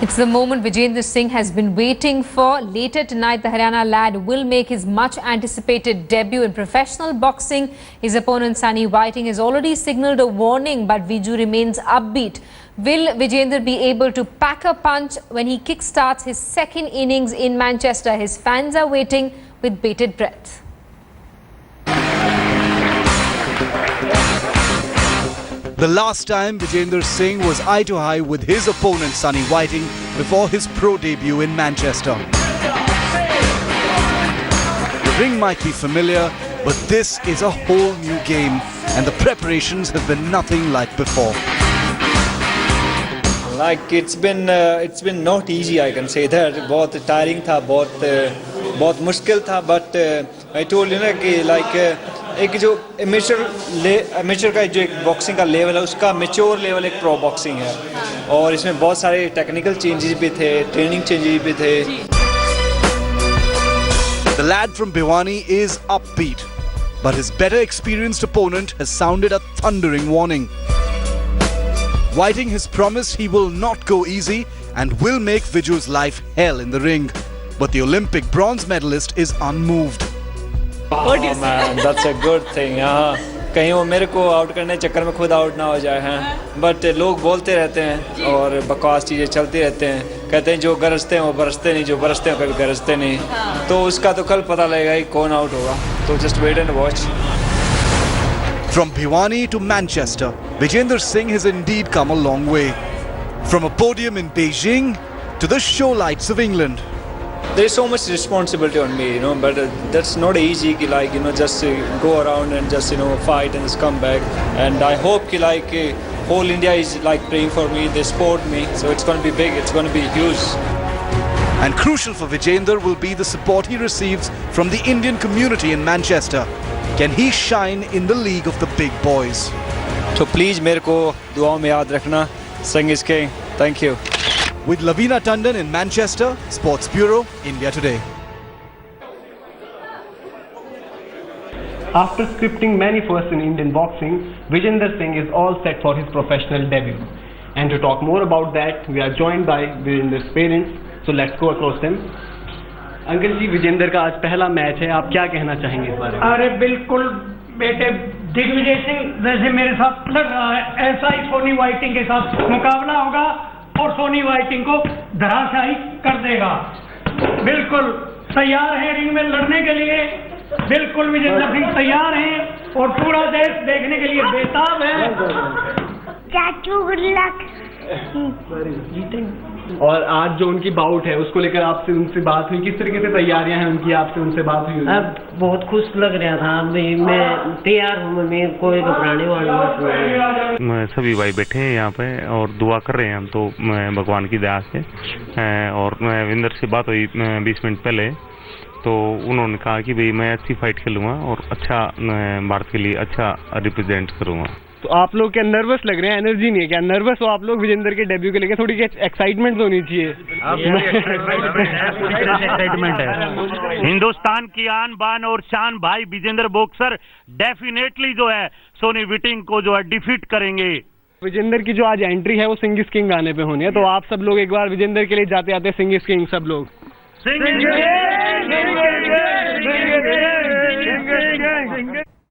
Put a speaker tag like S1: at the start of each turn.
S1: It's the moment Vijender Singh has been waiting for. Later tonight, the Haryana lad will make his much anticipated debut in professional boxing. His opponent Sunny Whiting has already signalled a warning, but Viju remains upbeat. Will Vijender be able to pack a punch when he kickstarts his second innings in Manchester? His fans are waiting with bated breath.
S2: The last time Vijender Singh was eye-to-eye with his opponent Sunny Whiting before his pro debut in Manchester. The ring might be familiar, but this is a whole new game and the preparations have been nothing like before.
S3: Like it's been not easy, I can say that. बहुत tiring था, बहुत मुश्किल था, but I told you ना कि like एक जो amateur का जो एक बॉक्सिंग का लेवल है उसका मैच्योर लेवल एक प्रो बॉक्सिंग है और इसमें बहुत सारे टेक्निकल चेंजेस भी थे, ट्रेनिंग चेंजेस भी थे.
S2: The lad from Bhiwani is upbeat, but his better experienced opponent has sounded a thundering warning. Whiting has promised he will not go easy and will make Viju's life hell in the ring, but the Olympic bronze medalist is unmoved.
S3: Oh man, that's a good thing. कहीं वो मेरे को out करने चक्कर में खुद out ना हो जाए हैं. बट लोग बोलते रहते हैं और बकवास चीज़ें चलती रहते हैं. कहते हैं जो गरजते हैं वो बरसते नहीं, जो बरसते हैं कभी गरजते नहीं. तो उसका तो कल पता लगेगा कि कौन आउट होगा. तो just wait and watch.
S2: From Bhiwani to Manchester, Vijender Singh has indeed come a long way. From a podium in Beijing to the show lights of England.
S3: There is so much responsibility on me, but that's not easy, like, just go around and just, fight and just come back. And I hope, like, whole India is, like, praying for me, they support me, so it's going to be big, it's going to be huge.
S2: And crucial for Vijender will be the support he receives from the Indian community in Manchester. Can he shine in the league of the big boys?
S3: So please, मेरे को दुआओं में याद रखना. Singh is king. Thank you.
S2: With Lavina Tandon in Manchester, Sports Bureau, India Today.
S4: After scripting many firsts in Indian boxing, Vijender Singh is all set for his professional debut. And to talk more about that, we are joined by Vijender's parents. So let's go across them. Uncle ji, Vijender का आज पहला match है, आप क्या कहना चाहेंगे इस बारे में?
S5: अरे बिल्कुल बेटे, दिग्विजय सिंह जैसे मेरे साथ लड़ रहा है ऐसा ही सोनी वाइटिंग के साथ मुकाबला होगा और सोनी वाइटिंग को धराशायी कर देगा. बिल्कुल तैयार है रिंग में लड़ने के लिए. बिल्कुल विजेंदर सिंह तैयार हैं और पूरा देश देखने के लिए बेताब है.
S6: चाचू गुड लक.
S4: और आज जो उनकी बाउट है उसको लेकर आपसे उनसे बात हुई, किस तरीके से तैयारियां हैं उनकी, आपसे उनसे बात हुई?
S7: अब बहुत खुश लग रहा था. मैं तैयार हूँ, मैं कोई घबराने वाली बात नहीं.
S8: सभी भाई बैठे हैं यहाँ पे और दुआ कर रहे हैं हम तो भगवान की दया से. और विजेंदर से बात हुई 20 मिनट पहले, तो उन्होंने कहा कि भाई मैं अच्छी फाइट खेलूँगा और अच्छा भारत के लिए अच्छा रिप्रेजेंट करूँगा.
S4: तो आप लोग क्या नर्वस लग रहे हैं? एनर्जी नहीं है क्या? नर्वस हो आप लोग विजेंदर के डेब्यू के लेकर? थोड़ी एक्साइटमेंट होनी चाहिए.
S9: एक्साइटमेंट है. हिंदुस्तान की आन बान और शान भाई विजेंदर बॉक्सर डेफिनेटली जो है सोनी वाइटिंग को जो है डिफीट करेंगे.
S4: विजेंदर की जो आज एंट्री है वो सिंह इज किंग गाने पे होनी है, तो आप सब लोग एक बार विजेंदर के लिए जाते आते सिंह इज किंग सब लोग.